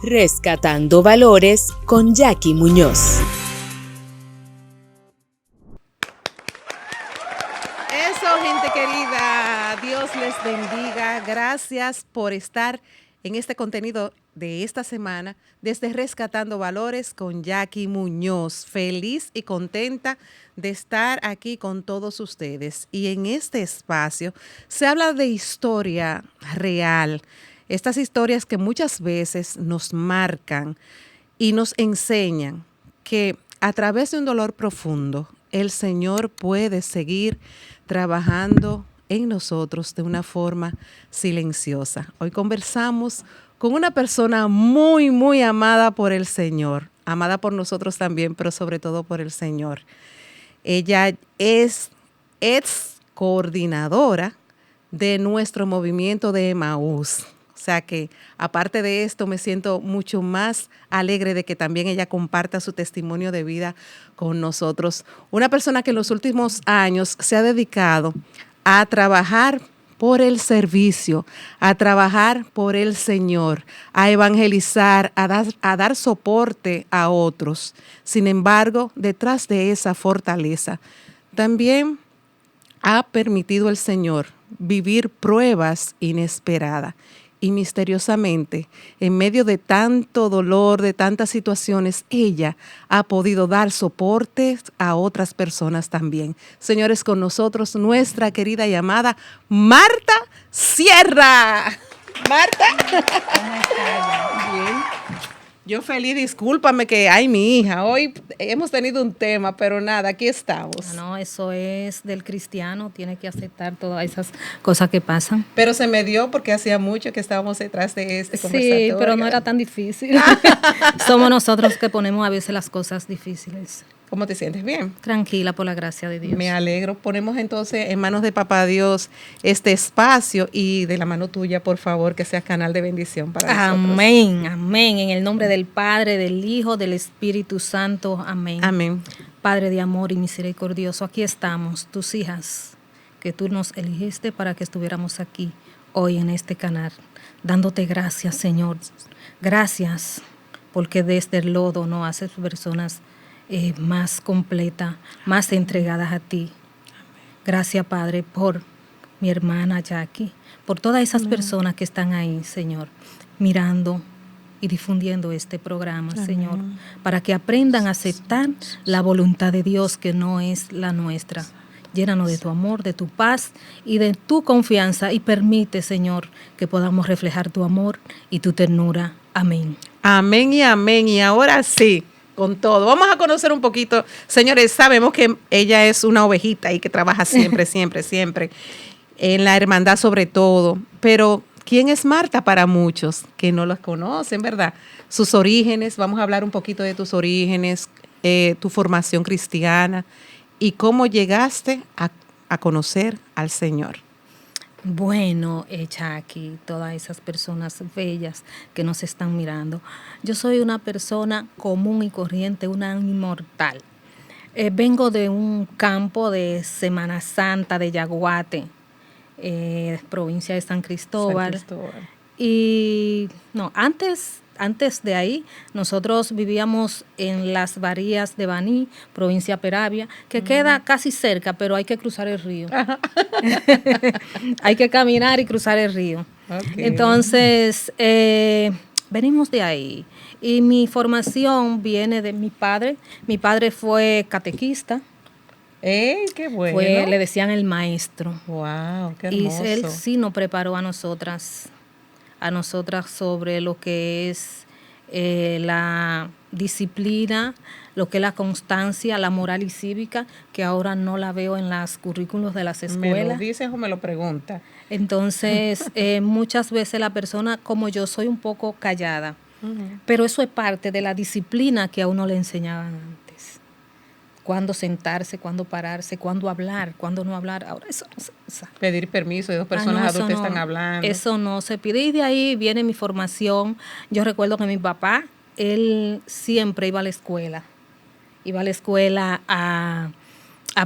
Rescatando Valores con Jackie Muñoz. Eso, gente querida, Dios les bendiga. Gracias por estar en este contenido de esta semana desde Rescatando Valores con Jackie Muñoz. Feliz y contenta de estar aquí con todos ustedes. Y en este espacio se habla de historia real. Estas historias que muchas veces nos marcan y nos enseñan que a través de un dolor profundo, el Señor puede seguir trabajando en nosotros de una forma silenciosa. Hoy conversamos con una persona muy, muy amada por el Señor, amada por nosotros también, pero sobre todo por el Señor. Ella es ex coordinadora de nuestro movimiento de Emaús. O sea que, aparte de esto, me siento mucho más alegre de que también ella comparta su testimonio de vida con nosotros. Una persona que en los últimos años se ha dedicado a trabajar por el servicio, a trabajar por el Señor, a evangelizar, a dar soporte a otros. Sin embargo, detrás de esa fortaleza, también ha permitido el Señor vivir pruebas inesperadas. Y misteriosamente, en medio de tanto dolor, de tantas situaciones, ella ha podido dar soporte a otras personas también. Señores, con nosotros nuestra querida y amada Marta Sierra. Marta. ¿Cómo estás? Bien. Yo feliz, discúlpame que, ay, mi hija, hoy hemos tenido un tema, pero nada, aquí estamos. No, eso es del cristiano, tiene que aceptar todas esas cosas que pasan. Pero se me dio porque hacía mucho que estábamos detrás de este conversatorio. Sí, pero no era tan difícil. Somos nosotros que ponemos a veces las cosas difíciles. ¿Cómo te sientes? Bien. Tranquila por la gracia de Dios. Me alegro. Ponemos entonces en manos de Papá Dios este espacio y de la mano tuya, por favor, que sea canal de bendición para nosotros. Amén, amén. En el nombre del Padre, del Hijo, del Espíritu Santo. Amén. Amén. Padre de amor y misericordioso, aquí estamos, tus hijas, que tú nos eligiste para que estuviéramos aquí hoy en este canal, dándote gracias, Señor. Gracias, porque desde el lodo nos haces personas más completas, más entregadas a ti. Gracias, Padre, por mi hermana Jackie, por todas esas personas que están ahí, Señor, mirando y difundiendo este programa, Amén. Señor, para que aprendan a aceptar la voluntad de Dios que no es la nuestra. Llénanos de tu amor, de tu paz y de tu confianza y permite, Señor, que podamos reflejar tu amor y tu ternura. Amén. Amén y amén. Y ahora sí, con todo. Vamos a conocer un poquito. Señores, sabemos que ella es una ovejita y que trabaja siempre, siempre, siempre. En la hermandad sobre todo. Pero, ¿quién es Marta para muchos que no los conocen, verdad? Sus orígenes, vamos a hablar un poquito de tus orígenes, tu formación cristiana y cómo llegaste a conocer al Señor. Bueno, Jackie, todas esas personas bellas que nos están mirando. Yo soy una persona común y corriente, una inmortal. Vengo de un campo de Semana Santa de Yaguate, provincia de San Cristóbal. Y no, antes de ahí, nosotros vivíamos en las Varías de Baní, provincia Peravia, que queda casi cerca, pero hay que cruzar el río. Hay que caminar y cruzar el río. Okay. Entonces, venimos de ahí. Y mi formación viene de mi padre. Mi padre fue catequista. ¡Qué bueno! Le decían el maestro. ¡Wow! ¡Qué hermoso! Y él sí nos preparó a nosotras sobre lo que es la disciplina, lo que es la constancia, la moral y cívica, que ahora no la veo en los currículos de las escuelas. ¿Me lo dices o me lo preguntas? Entonces, muchas veces la persona, como yo, soy un poco callada, pero eso es parte de la disciplina que a uno le enseñaban antes. Cuándo sentarse, cuándo pararse, cuándo hablar, cuándo no hablar. Ahora eso no se usa. Pedir permiso de dos personas adultas están hablando. Eso no se pide. Y de ahí viene mi formación. Yo recuerdo que mi papá, él siempre iba a la escuela. Iba a la escuela a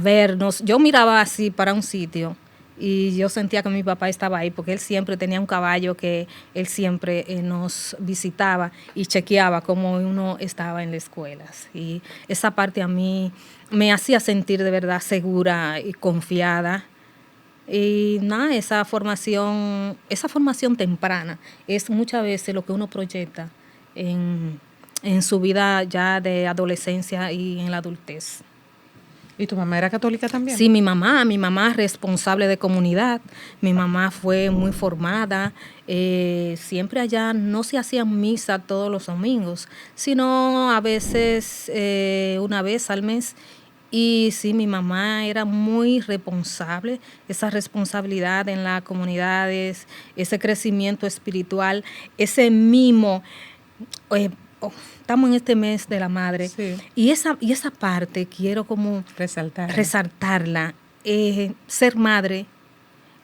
vernos. Yo miraba así para un sitio y yo sentía que mi papá estaba ahí porque él siempre tenía un caballo que él siempre nos visitaba y chequeaba cómo uno estaba en las escuelas. Y esa parte a mí me hacía sentir de verdad segura y confiada. Y nada, esa formación temprana es muchas veces lo que uno proyecta en su vida ya de adolescencia y en la adultez. ¿Y tu mamá era católica también? Sí, mi mamá responsable de comunidad, mi mamá fue muy formada, siempre allá no se hacían misa todos los domingos, sino a veces una vez al mes. Y sí, mi mamá era muy responsable, esa responsabilidad en las comunidades, ese crecimiento espiritual, ese mimo. Estamos en este mes de la madre, Sí. y esa parte quiero como resaltarla. Ser madre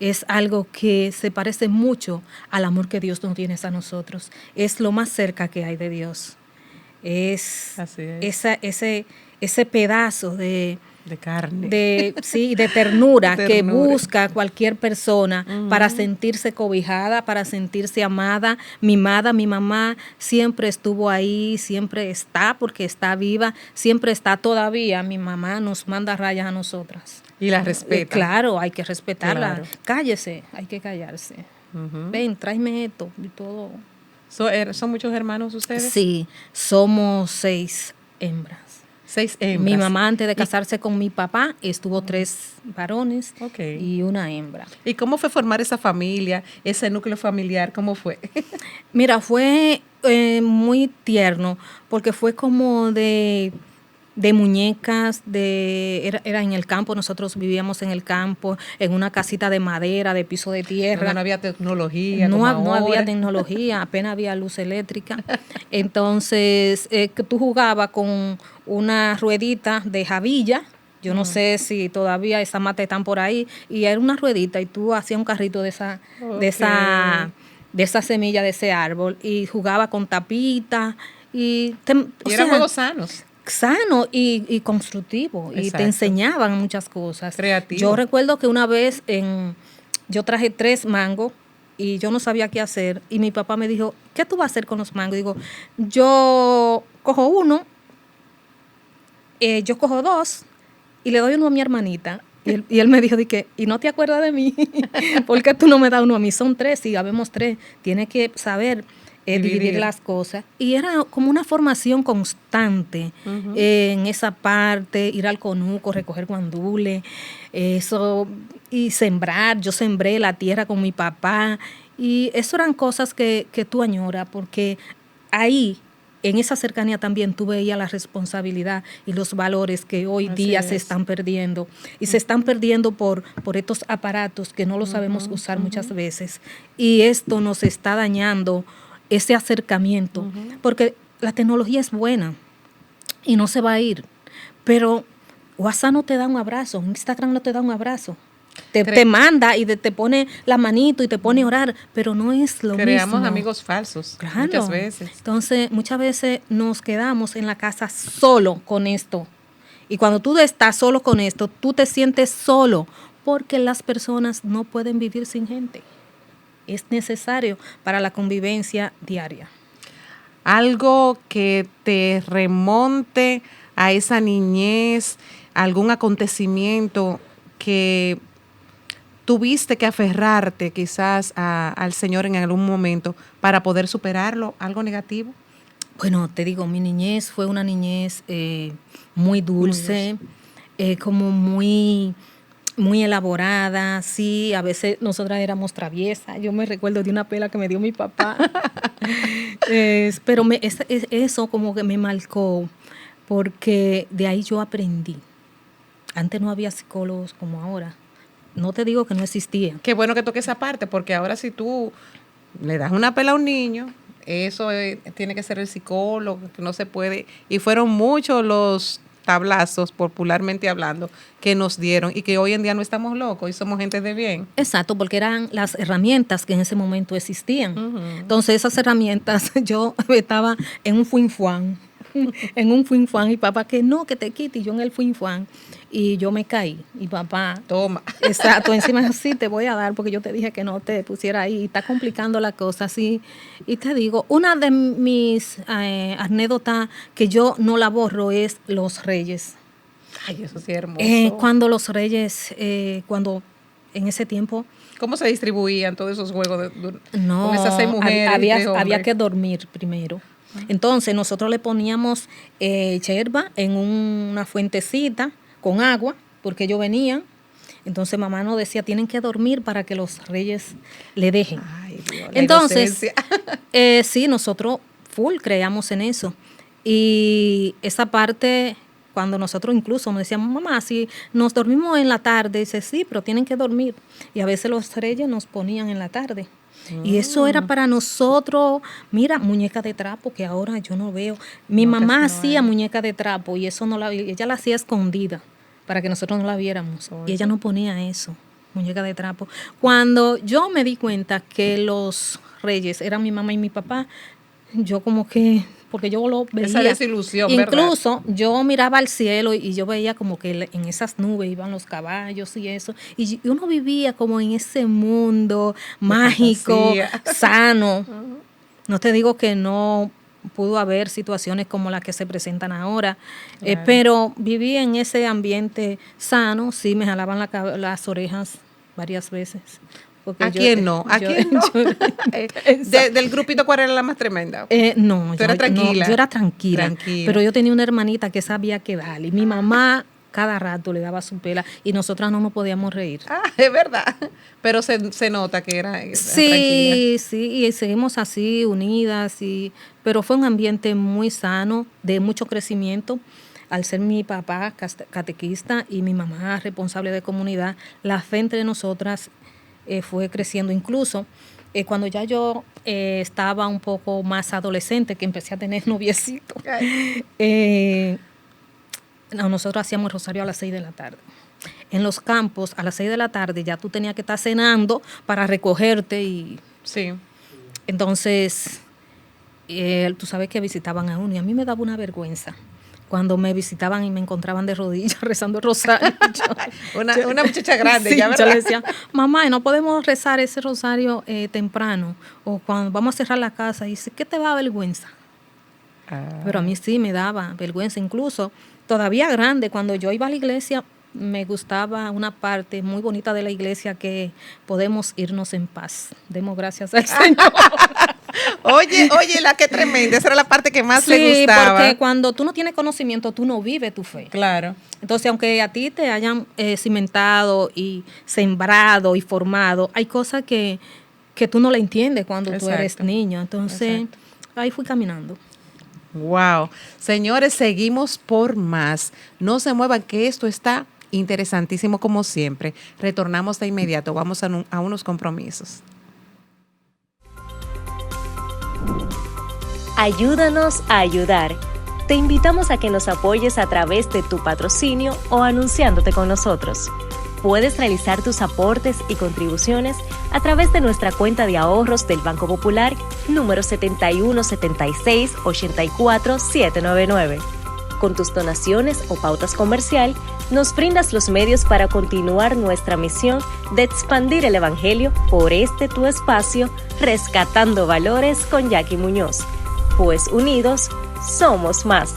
es algo que se parece mucho al amor que Dios nos tiene a nosotros. Es lo más cerca que hay de Dios. Así es. Ese pedazo de carne. de ternura, que busca cualquier persona para sentirse cobijada, para sentirse amada, mimada. Mi mamá siempre estuvo ahí, siempre está, porque está viva, siempre está todavía. Mi mamá nos manda rayas a nosotras. Y la respeta. Claro, hay que respetarla. Claro. Cállese, hay que callarse. Ven, tráeme esto y todo. ¿Son muchos hermanos ustedes? Sí, somos 6 hembras. 6 hembras. Mi mamá, antes de casarse con mi papá, estuvo 3 varones Okay. y una hembra. ¿Y cómo fue formar esa familia, ese núcleo familiar? ¿Cómo fue? Mira, fue muy tierno, porque fue como de muñecas, era en el campo, nosotros vivíamos en el campo, en una casita de madera, de piso de tierra. No había tecnología. No ahora. había tecnología, apenas había luz eléctrica. Entonces, que tú jugabas con una ruedita de jabilla. Yo no sé si todavía esas matas están por ahí. Y era una ruedita y tú hacías un carrito de esa semilla de ese árbol y jugaba con tapita. Y eran juegos sanos. Sano y constructivo. Exacto. Y te enseñaban muchas cosas. Creativo. Yo recuerdo que una vez yo traje 3 mangos y yo no sabía qué hacer. Y mi papá me dijo, ¿qué tú vas a hacer con los mangos? Digo, yo cojo uno, yo cojo 2 y le doy uno a mi hermanita. Y él me dijo, ¿y no te acuerdas de mí? ¿Por qué tú no me das uno a mí? Son 3, si habemos 3. Tienes que saber dividir las cosas. Y era como una formación constante en esa parte, ir al conuco, recoger guandules, eso, y sembrar. Yo sembré la tierra con mi papá. Y eso eran cosas que tú añoras, porque ahí, en esa cercanía también tú veías la responsabilidad y los valores que hoy día se están perdiendo. Y se están perdiendo por estos aparatos que no los sabemos usar muchas veces. Y esto nos está dañando ese acercamiento, porque la tecnología es buena y no se va a ir, pero WhatsApp no te da un abrazo, Instagram no te da un abrazo, te manda y te pone la manito y te pone a orar, pero no es lo mismo. Creamos amigos falsos, claro. Muchas veces. Entonces, muchas veces nos quedamos en la casa solo con esto, y cuando tú estás solo con esto, tú te sientes solo, porque las personas no pueden vivir sin gente. Es necesario para la convivencia diaria. Algo que te remonte a esa niñez, algún acontecimiento que tuviste que aferrarte quizás al Señor en algún momento para poder superarlo, algo negativo. Bueno, te digo, mi niñez fue una niñez muy dulce, como muy elaborada, sí, a veces nosotras éramos traviesas. Yo me recuerdo de una pela que me dio mi papá. Pero eso como que me marcó, porque de ahí yo aprendí. Antes no había psicólogos como ahora. No te digo que no existía. Qué bueno que toque esa parte, porque ahora si tú le das una pela a un niño, eso tiene que ser el psicólogo, que no se puede. Y fueron muchos los tablazos, popularmente hablando, que nos dieron y que hoy en día no estamos locos y somos gente de bien. Exacto, porque eran las herramientas que en ese momento existían. Entonces esas herramientas, yo estaba en un fuinfuán. en un fuinfuán, y papá que no, que te quite, y yo en el fuinfuán, y yo me caí, y papá, Toma. exacto, encima sí te voy a dar porque yo te dije que no te pusiera ahí, y está complicando la cosa, así. Y te digo, una de mis anécdotas que yo no la borro es los reyes. Ay, eso sí es hermoso. Cuando los reyes, cuando en ese tiempo, ¿Cómo se distribuían todos esos juegos no, con esas 6 mujeres? había que dormir primero. Entonces nosotros le poníamos yerba en una fuentecita con agua, porque ellos venían. Entonces mamá nos decía, tienen que dormir para que los reyes le dejen. Ay, Dios, Entonces, sí, nosotros full creíamos en eso. Y esa parte, cuando nosotros incluso nos decíamos, mamá, si nos dormimos en la tarde, dice, sí, pero tienen que dormir. Y a veces los reyes nos ponían en la tarde. Y eso era para nosotros, mira, muñeca de trapo, que ahora yo no veo. Mi No, mamá casi no hacía hay. muñeca de trapo y eso no la ella la hacía escondida para que nosotros no la viéramos. Y ella no ponía eso, muñeca de trapo. Cuando yo me di cuenta que los reyes eran mi mamá y mi papá, yo como que, porque yo lo veía. Esa desilusión, ¿verdad? Incluso yo miraba al cielo y yo veía como que en esas nubes iban los caballos y eso. Y uno vivía como en ese mundo mágico, fantasía. sano. No te digo que no pudo haber situaciones como las que se presentan ahora, Claro. pero viví en ese ambiente sano. Sí, me jalaban las orejas varias veces. Porque ¿A quién no? ¿A quién no? Del grupito, ¿cuál era la más tremenda? No, ¿Tú eras tranquila? yo era tranquila, Tranquila. pero yo tenía una hermanita que sabía qué darle. Y mi mamá cada rato le daba su pela y nosotras no nos podíamos reír. Ah, es verdad. Pero se nota que era tranquila. Sí, sí, y seguimos así, unidas, pero fue un ambiente muy sano, de mucho crecimiento. Al ser mi papá catequista y mi mamá responsable de comunidad, la fe entre nosotras fue creciendo. Incluso cuando ya yo estaba un poco más adolescente, que empecé a tener noviecito, nosotros hacíamos rosario a las 6 de la tarde. En los campos, a las 6 de la tarde, ya tú tenías que estar cenando para recogerte. Y Sí. entonces, tú sabes que visitaban a uno y a mí me daba una vergüenza cuando me visitaban y me encontraban de rodillas rezando el rosario. Una muchacha grande, Sí, ya, yo ¿verdad? le decía, mamá, no podemos rezar ese rosario temprano, o cuando vamos a cerrar la casa. Y dice, ¿qué te da vergüenza? Pero a mí sí me daba vergüenza. Incluso todavía grande, cuando yo iba a la iglesia, me gustaba una parte muy bonita de la iglesia, que podemos irnos en paz. Demos gracias al Señor. Oye, la que tremenda. Esa era la parte que más le Sí, gustaba. porque cuando tú no tienes conocimiento, tú no vives tu fe. Claro. Entonces, aunque a ti te hayan cimentado y sembrado y formado, hay cosas que tú no la entiendes cuando tú eres Exacto. niño. Entonces, Exacto. ahí fui caminando. Wow. Señores, seguimos por más. No se muevan, que esto está interesantísimo como siempre. Retornamos de inmediato. Vamos a unos compromisos. Ayúdanos a ayudar. Te invitamos a que nos apoyes a través de tu patrocinio o anunciándote con nosotros. Puedes realizar tus aportes y contribuciones a través de nuestra cuenta de ahorros del Banco Popular, número 7176-84799. Con tus donaciones o pautas comercial, nos brindas los medios para continuar nuestra misión de expandir el Evangelio por este tu espacio, Rescatando Valores con Jackie Muñoz. Pues unidos, somos más.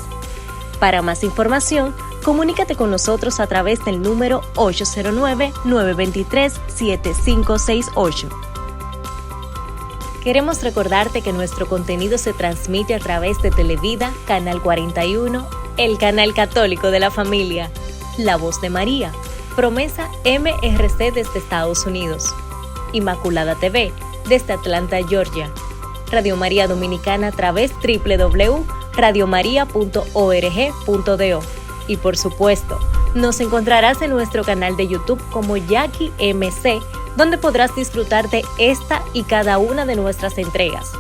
Para más información, comunícate con nosotros a través del número 809-923-7568. Queremos recordarte que nuestro contenido se transmite a través de Televida, Canal 41, el canal católico de la familia, La Voz de María, Promesa MRC desde Estados Unidos, Inmaculada TV desde Atlanta, Georgia, Radio María Dominicana a través www.radiomaria.org.do y por supuesto, nos encontrarás en nuestro canal de YouTube como Jackie MC, donde podrás disfrutar de esta y cada una de nuestras entregas.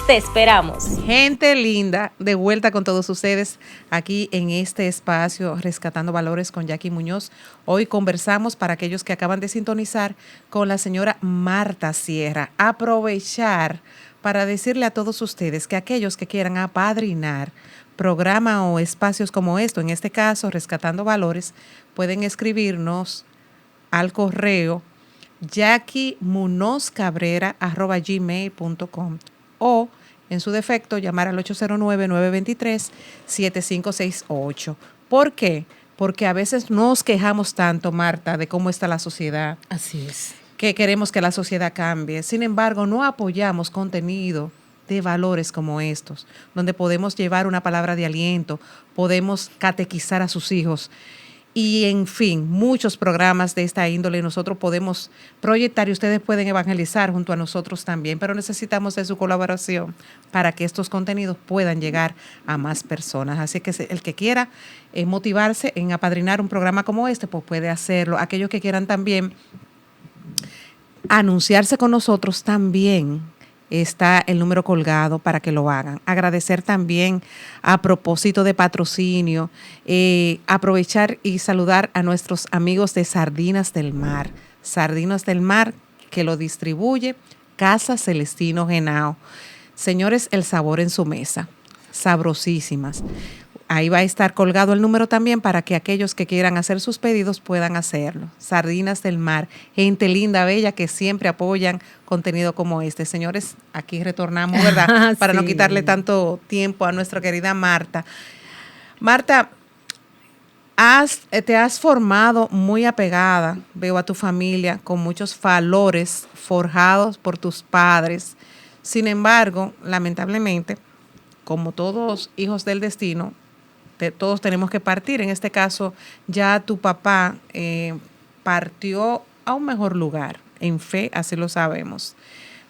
¡Te esperamos! Gente linda, de vuelta con todos ustedes aquí en este espacio Rescatando Valores con Jackie Muñoz. Hoy conversamos, para aquellos que acaban de sintonizar, con la señora Marta Sierra. Aprovechar para decirle a todos ustedes que aquellos que quieran apadrinar programa o espacios como esto, en este caso, Rescatando Valores, pueden escribirnos al correo jackymunozcabrera@gmail.com o, en su defecto, llamar al 809-923-7568. ¿Por qué? Porque a veces nos quejamos tanto, Marta, de cómo está la sociedad, Así es. que queremos que la sociedad cambie. Sin embargo, no apoyamos contenido de valores como estos, donde podemos llevar una palabra de aliento, podemos catequizar a sus hijos y, en fin, muchos programas de esta índole nosotros podemos proyectar y ustedes pueden evangelizar junto a nosotros también, pero necesitamos de su colaboración para que estos contenidos puedan llegar a más personas. Así que el que quiera motivarse en apadrinar un programa como este, pues puede hacerlo. Aquellos que quieran también anunciarse con nosotros, también está el número colgado para que lo hagan. Agradecer también, a propósito de patrocinio, aprovechar y saludar a nuestros amigos de Sardinas del Mar. Sardinas del Mar, que lo distribuye Casa Celestino Genao. Señores, el sabor en su mesa. Sabrosísimas. Ahí va a estar colgado el número también para que aquellos que quieran hacer sus pedidos puedan hacerlo. Sardinas del Mar, gente linda, bella, que siempre apoyan contenido como este. Señores, aquí retornamos, ¿verdad? Para no Sí. quitarle tanto tiempo a nuestra querida Marta. Marta, te has formado muy apegada, veo, a tu familia, con muchos valores forjados por tus padres. Sin embargo, lamentablemente, como todos hijos del destino, todos tenemos que partir. En este caso, ya tu papá partió a un mejor lugar, en fe, así lo sabemos.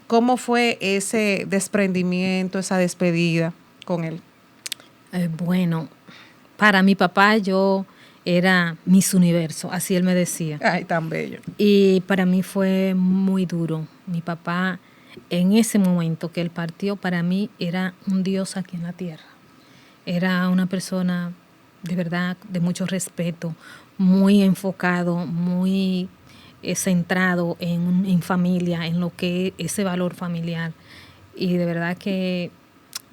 ¿Cómo fue ese desprendimiento, esa despedida con él? Bueno, para mi papá yo era Miss Universo, así él me decía. Ay, tan bello. Y para mí fue muy duro. Mi papá, en ese momento que él partió, para mí era un Dios aquí en la tierra. Era una persona de verdad de mucho respeto, muy enfocado, muy centrado en familia, en lo que es ese valor familiar. Y de verdad que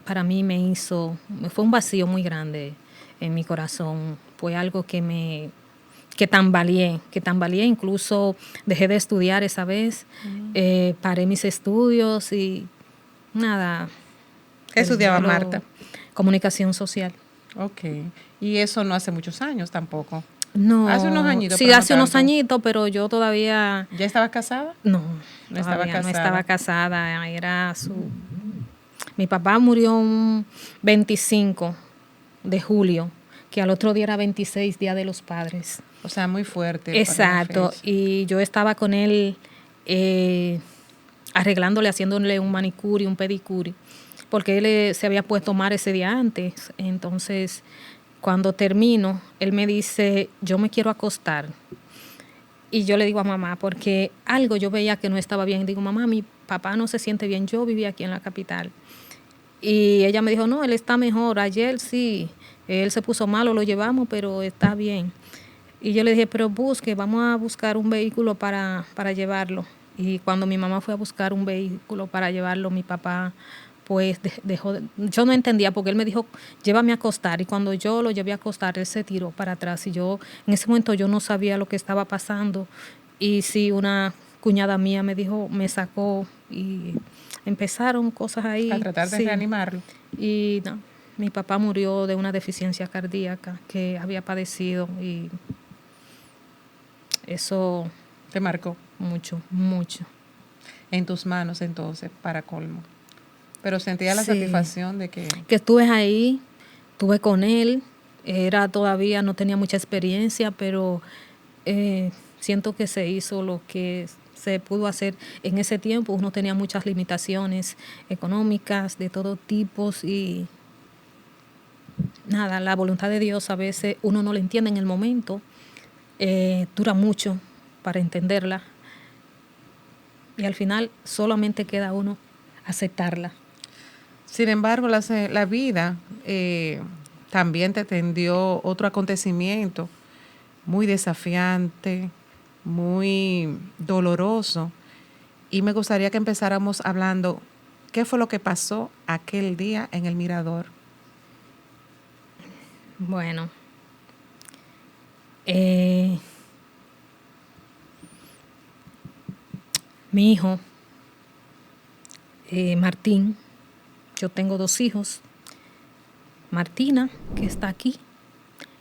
para mí fue un vacío muy grande en mi corazón. Fue algo que tambaleé, incluso dejé de estudiar esa vez, paré mis estudios y nada. ¿Qué estudiaba Marta? Comunicación social. Ok. Y eso no hace muchos años tampoco. No. Hace unos añitos. Sí, pero no hace unos tanto. añitos, pero yo todavía... ¿Ya estabas casada? No, No estaba todavía no casada. estaba casada. Mi papá murió un 25 de julio, que al otro día era 26, Día de los Padres. O sea, muy fuerte. Exacto. para la fecha. Y yo estaba con él arreglándole, haciéndole un manicure, un pedicure, porque él se había puesto mal ese día antes. Entonces, cuando termino, él me dice, yo me quiero acostar. Y yo le digo a mamá, porque algo yo veía que no estaba bien. Digo, mamá, mi papá no se siente bien. Yo vivía aquí en la capital. Y ella me dijo, no, él está mejor. Ayer sí, él se puso malo, lo llevamos, pero está bien. Y yo le dije, pero vamos a buscar un vehículo para llevarlo. Y cuando mi mamá fue a buscar un vehículo para llevarlo, mi papá pues dejó, yo no entendía porque él me dijo, llévame a acostar, y cuando yo lo llevé a acostar, él se tiró para atrás, y yo, en ese momento yo no sabía lo que estaba pasando, y sí, una cuñada mía me dijo, me sacó, y empezaron cosas ahí. A tratar de sí. reanimarlo. Y no, mi papá murió de una deficiencia cardíaca que había padecido, y eso... Te marcó. Mucho, mucho. En tus manos, entonces, para colmo. Pero sentía la Sí. satisfacción de que... Que estuve ahí, estuve con él, todavía no tenía mucha experiencia, pero siento que se hizo lo que se pudo hacer en ese tiempo. Uno tenía muchas limitaciones económicas de todo tipo y nada, la voluntad de Dios a veces uno no la entiende en el momento, dura mucho para entenderla y al final solamente queda uno aceptarla. Sin embargo, la vida también te tendió otro acontecimiento muy desafiante, muy doloroso. Y me gustaría que empezáramos hablando, ¿qué fue lo que pasó aquel día en el Mirador? Bueno, mi hijo, Martín, yo tengo 2 hijos, Martina, que está aquí,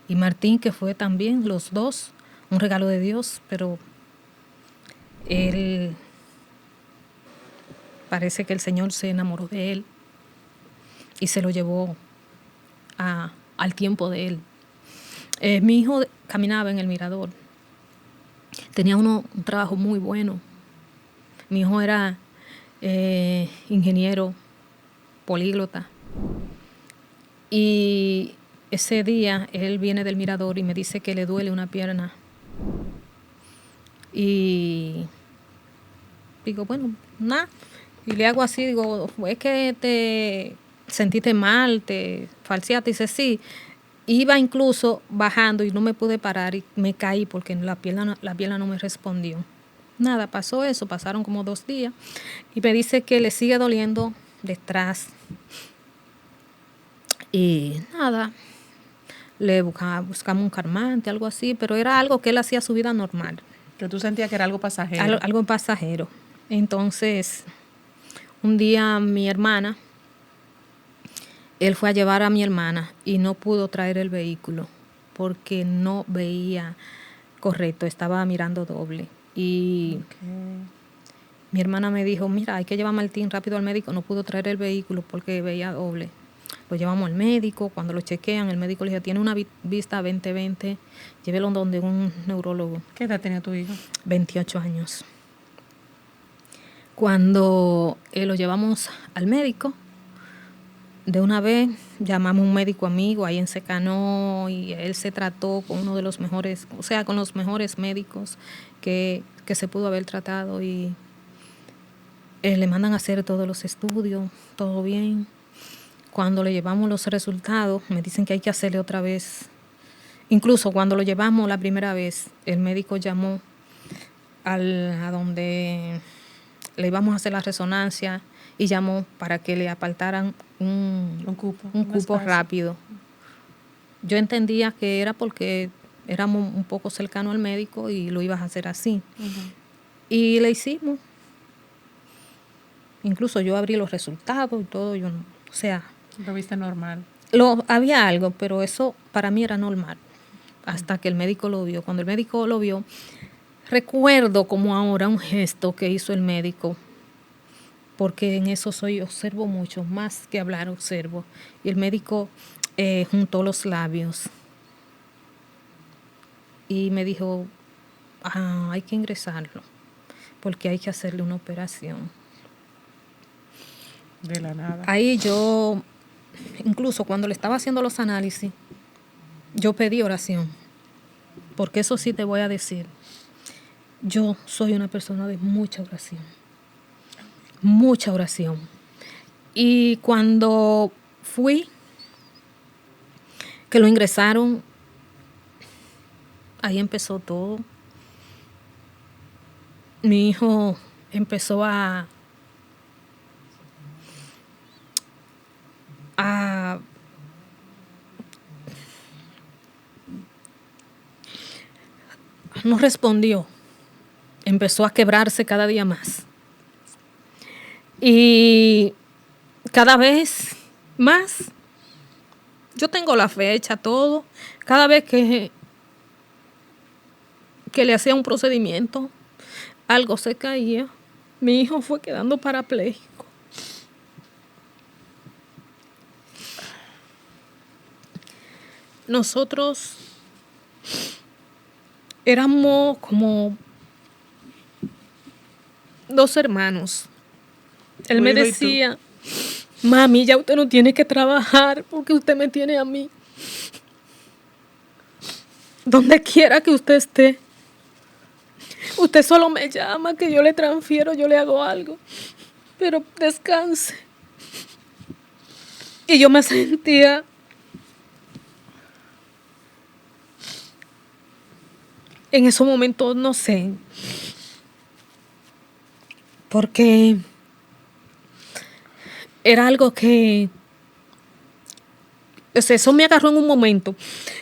y Martín, que fue también los 2 un regalo de Dios, pero él parece que el Señor se enamoró de él y se lo llevó al tiempo de él. Mi hijo caminaba en el mirador, tenía un trabajo muy bueno. Mi hijo era ingeniero, políglota, y ese día él viene del mirador y me dice que le duele una pierna. Y digo, bueno, nada. Y le hago así, digo, es que te sentiste mal, te falseaste. Dice, sí. Iba incluso bajando y no me pude parar y me caí porque la pierna no me respondió. Nada, pasó eso, pasaron como 2 días. Y me dice que le sigue doliendo detrás. Y nada, le buscamos un calmante, algo así, pero era algo que él hacía su vida normal. Que tú sentías que era algo pasajero. Algo pasajero. Entonces, un día mi hermana, él fue a llevar a mi hermana y no pudo traer el vehículo porque no veía correcto, estaba mirando doble. Y mi hermana me dijo, mira, hay que llevar a Martín rápido al médico, no pudo traer el vehículo porque veía doble. Lo llevamos al médico, cuando lo chequean, el médico le dijo, tiene una vista 20/20, llévelo donde un neurólogo. ¿Qué edad tenía tu hijo? 28 años. Cuando lo llevamos al médico, de una vez llamamos a un médico amigo ahí en Secanó y él se trató con uno de los mejores, o sea, con los mejores médicos que se pudo haber tratado y le mandan a hacer todos los estudios, todo bien. Cuando le llevamos los resultados, me dicen que hay que hacerle otra vez. Incluso cuando lo llevamos la primera vez, el médico llamó a donde le íbamos a hacer la resonancia y llamó para que le apartaran un cupo rápido. Yo entendía que era porque éramos un poco cercanos al médico y lo ibas a hacer así. Uh-huh. Y le hicimos. Incluso yo abrí los resultados y todo. O sea, ¿lo viste normal? Había algo, pero eso para mí era normal. Hasta que el médico lo vio. Cuando el médico lo vio, recuerdo como ahora un gesto que hizo el médico. Porque en eso observo mucho, más que hablar, observo. Y el médico juntó los labios. Y me dijo, hay que ingresarlo, porque hay que hacerle una operación. De la nada. Ahí yo, incluso cuando le estaba haciendo los análisis, yo pedí oración. Porque eso sí te voy a decir, yo soy una persona de mucha oración. Mucha oración. Y cuando fui, que lo ingresaron, ahí empezó todo. Mi hijo empezó a no respondió. Empezó a quebrarse cada día más. Y cada vez más, yo tengo la fecha, todo. Cada vez que le hacía un procedimiento, algo se caía. Mi hijo fue quedando parapléjico. Nosotros éramos como 2 hermanos. Él me decía, mami, ya usted no tiene que trabajar porque usted me tiene a mí. Donde quiera que usted esté, usted solo me llama, que yo le transfiero, yo le hago algo, pero descanse. Y yo me sentía en esos momentos, no sé, porque era algo que O sea, eso me agarró en un momento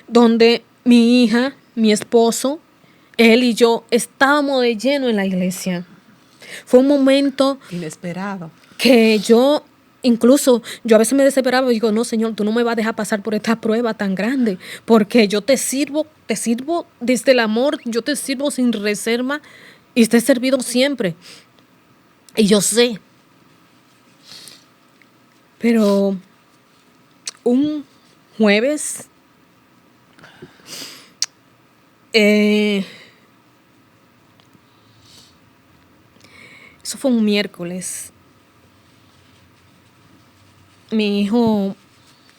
donde mi hija, mi esposo, él y yo estábamos de lleno en la iglesia. Fue un momento Inesperado. que yo, incluso, yo a veces me desesperaba y digo, no, Señor, tú no me vas a dejar pasar por esta prueba tan grande, porque yo te sirvo desde el amor, yo te sirvo sin reserva y te he servido siempre. Y yo sé. Pero un jueves, eso fue un miércoles, mi hijo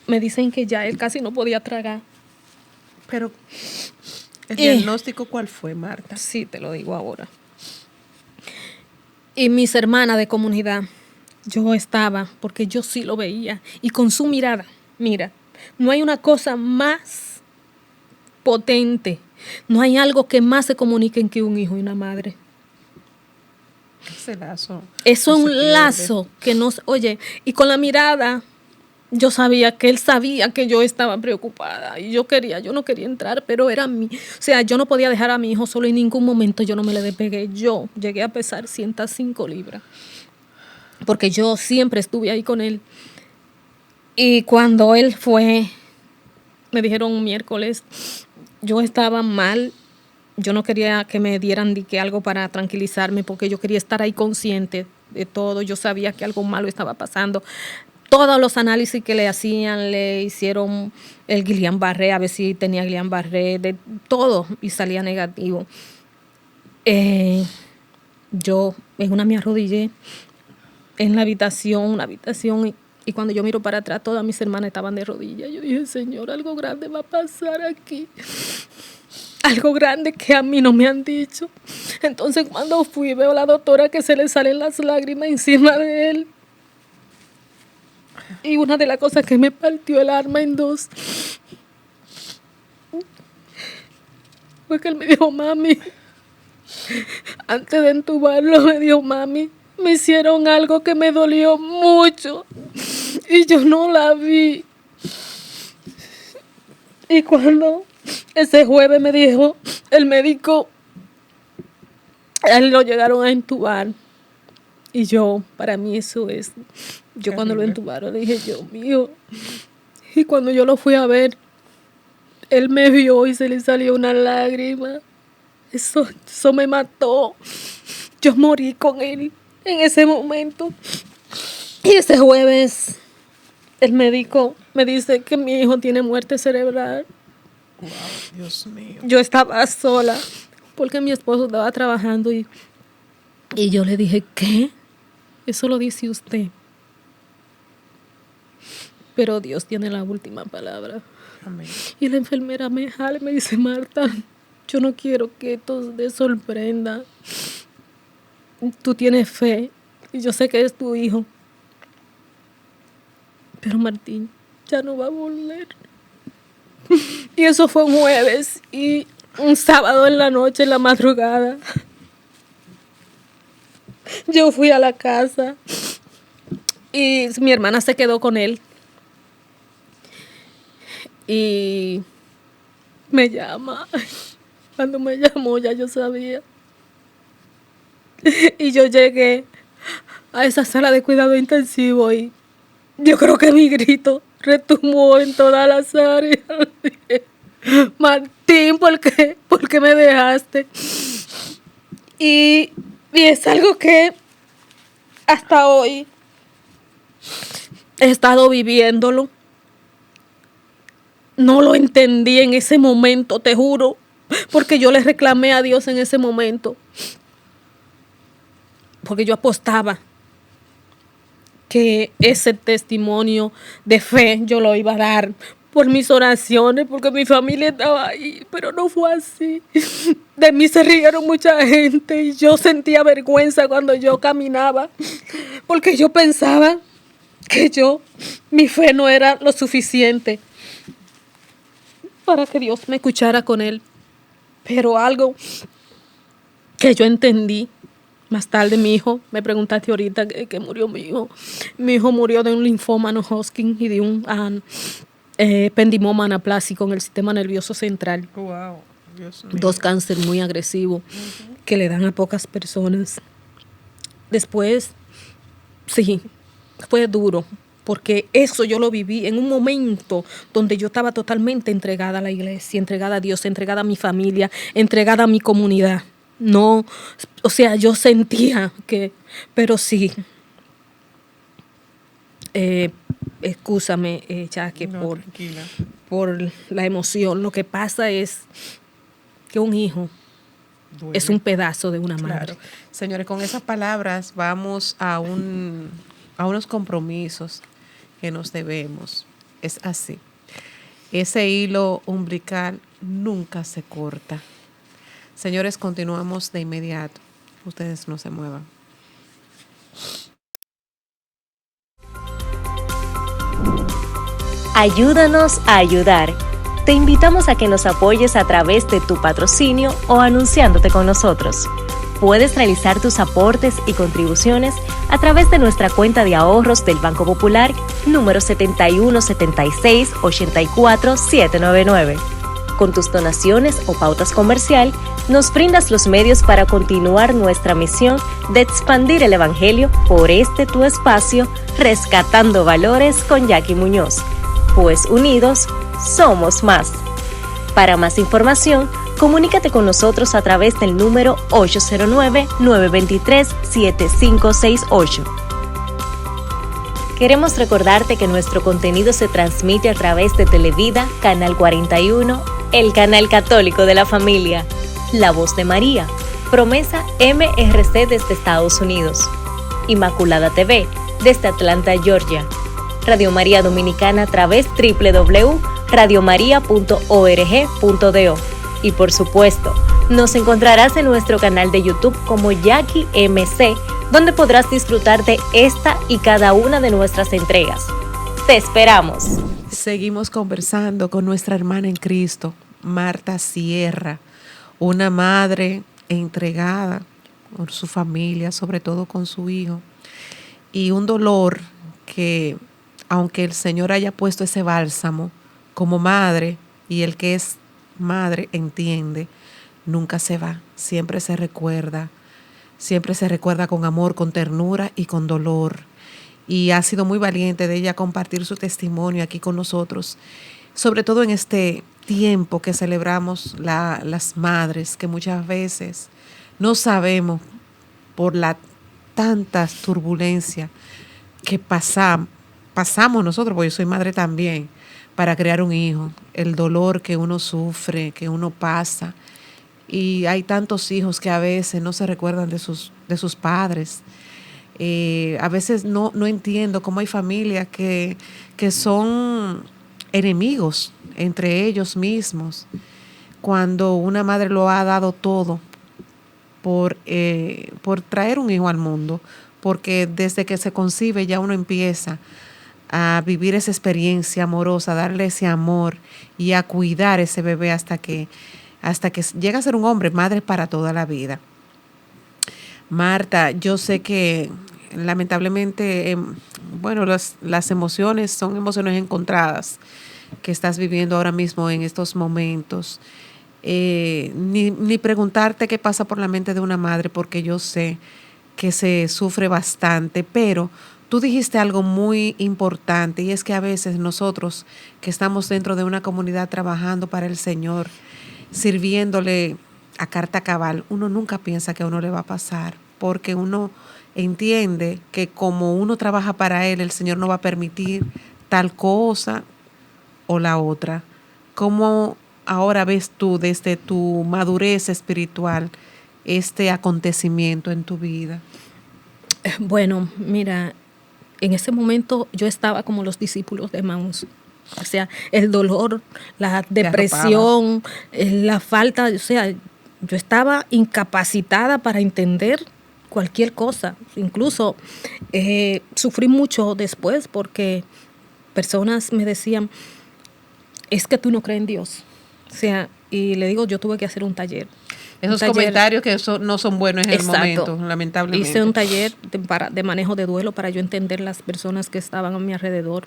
me dicen que ya él casi no podía tragar. Pero, ¿el diagnóstico cuál fue, Marta? Sí, te lo digo ahora. Y mis hermanas de comunidad, yo estaba, porque yo sí lo veía, y con su mirada, mira, no hay una cosa más potente, no hay algo que más se comuniquen que un hijo y una madre. Ese lazo. Eso no es se un pierde. lazo que nos, oye, y con la mirada, yo sabía que él sabía que yo estaba preocupada y yo no quería entrar, pero era o sea, yo no podía dejar a mi hijo solo en ningún momento, yo no me le despegué. Yo llegué a pesar 105 libras, porque yo siempre estuve ahí con él. Y cuando él fue, me dijeron un miércoles, yo estaba mal, yo no quería que me dieran algo para tranquilizarme, porque yo quería estar ahí consciente de todo, yo sabía que algo malo estaba pasando. Todos los análisis que le hacían, le hicieron el Guillain-Barré, a ver si tenía Guillain-Barré, de todo, y salía negativo. Yo me arrodillé en la habitación, una habitación, y cuando yo miro para atrás, todas mis hermanas estaban de rodillas. Yo dije, Señor, algo grande va a pasar aquí. Algo grande que a mí no me han dicho. Entonces, cuando fui, veo a la doctora que se le salen las lágrimas encima de él. Y una de las cosas que me partió el alma en dos fue que él me dijo, mami, antes de entubarlo, me dijo, mami, me hicieron algo que me dolió mucho y yo no la vi. Y cuando ese jueves me dijo el médico, a él lo llegaron a entubar. Y yo, para mí eso es, yo cuando lo entubaron le dije, Dios mío. Y cuando yo lo fui a ver, él me vio y se le salió una lágrima. Eso me mató. Yo morí con él en ese momento. Y ese jueves, el médico me dice que mi hijo tiene muerte cerebral. Wow, Dios mío. Yo estaba sola porque mi esposo estaba trabajando y yo le dije, ¿qué? Eso lo dice usted. Pero Dios tiene la última palabra. Amén. Y la enfermera me jala y me dice, Marta, yo no quiero que esto te sorprenda. Tú tienes fe y yo sé que es tu hijo. Pero Martín ya no va a volver. Y eso fue un jueves y un sábado en la noche, en la madrugada. Yo fui a la casa y mi hermana se quedó con él. Y me llama. Cuando me llamó ya yo sabía. Y yo llegué a esa sala de cuidado intensivo y yo creo que mi grito retumbó en todas las áreas. Dije, Martín, ¿por qué me dejaste? Y es algo que hasta hoy he estado viviéndolo. No lo entendí en ese momento, te juro, porque yo le reclamé a Dios en ese momento. Porque yo apostaba que ese testimonio de fe yo lo iba a dar por mis oraciones, porque mi familia estaba ahí, pero no fue así. De mí se rieron mucha gente y yo sentía vergüenza cuando yo caminaba, porque yo pensaba que mi fe no era lo suficiente para que Dios me escuchara con él. Pero algo que yo entendí más tarde, mi hijo, me preguntaste ahorita que murió mi hijo. Mi hijo murió de un linfoma no Hodgkin y de un ependimoma anaplásico en el sistema nervioso central. Wow, Dios mío. 2 cánceres muy agresivos que le dan a pocas personas. Después, sí, fue duro, porque eso yo lo viví en un momento donde yo estaba totalmente entregada a la iglesia, entregada a Dios, entregada a mi familia, entregada a mi comunidad. No, o sea, yo sentía que, pero sí. Excúsame, Jackie, No, tranquila. por la emoción. Lo que pasa es que un hijo Duele. es un pedazo de una madre. Claro. Señores, con esas palabras vamos a unos compromisos que nos debemos. Es así. Ese hilo umbilical nunca se corta. Señores, continuamos de inmediato. Ustedes no se muevan. Ayúdanos a ayudar. Te invitamos a que nos apoyes a través de tu patrocinio o anunciándote con nosotros. Puedes realizar tus aportes y contribuciones a través de nuestra cuenta de ahorros del Banco Popular, número 7176-84799. Con tus donaciones o pautas comercial, nos brindas los medios para continuar nuestra misión de expandir el Evangelio por este tu espacio, Rescatando Valores con Jackie Muñoz. Pues unidos, somos más. Para más información, comunícate con nosotros a través del número 809-923-7568. Queremos recordarte que nuestro contenido se transmite a través de Televida, Canal 41, el canal católico de la familia, La Voz de María, Promesa MRC desde Estados Unidos, Inmaculada TV desde Atlanta, Georgia, Radio María Dominicana a través www.radiomaria.org.do y por supuesto, nos encontrarás en nuestro canal de YouTube como Jackie MC, donde podrás disfrutar de esta y cada una de nuestras entregas. ¡Te esperamos! Seguimos conversando con nuestra hermana en Cristo, Marta Sierra, una madre entregada por su familia, sobre todo con su hijo, y un dolor que, aunque el Señor haya puesto ese bálsamo como madre, y el que es madre entiende, nunca se va, siempre se recuerda con amor, con ternura y con dolor. Y ha sido muy valiente de ella compartir su testimonio aquí con nosotros, sobre todo en este tiempo que celebramos las madres, que muchas veces no sabemos por la tantas turbulencias que pasamos nosotros, porque yo soy madre también, para crear un hijo, el dolor que uno sufre, que uno pasa. Y hay tantos hijos que a veces no se recuerdan de sus padres. A veces no entiendo cómo hay familias que son enemigos entre ellos mismos, cuando una madre lo ha dado todo por traer un hijo al mundo, porque desde que se concibe ya uno empieza a vivir esa experiencia amorosa, a darle ese amor y a cuidar ese bebé hasta que llega a ser un hombre, madre para toda la vida. Marta, yo sé que lamentablemente, las emociones son emociones encontradas que estás viviendo ahora mismo en estos momentos. Ni preguntarte qué pasa por la mente de una madre, porque yo sé que se sufre bastante, pero tú dijiste algo muy importante, y es que a veces nosotros que estamos dentro de una comunidad trabajando para el Señor, sirviéndole a carta cabal, uno nunca piensa que a uno le va a pasar, porque uno entiende que como uno trabaja para Él, el Señor no va a permitir tal cosa o la otra. ¿Cómo ahora ves tú desde tu madurez espiritual este acontecimiento en tu vida? Bueno, mira, en ese momento yo estaba como los discípulos de Emaús. O sea, el dolor, la depresión, la falta, o sea, yo estaba incapacitada para entender cualquier cosa. Incluso sufrí mucho después porque personas me decían, es que tú no crees en Dios. O sea, y le digo, yo tuve que hacer un taller. Esos comentarios que no son buenos en Exacto. el momento, lamentablemente. Hice un taller de manejo de duelo para yo entender las personas que estaban a mi alrededor.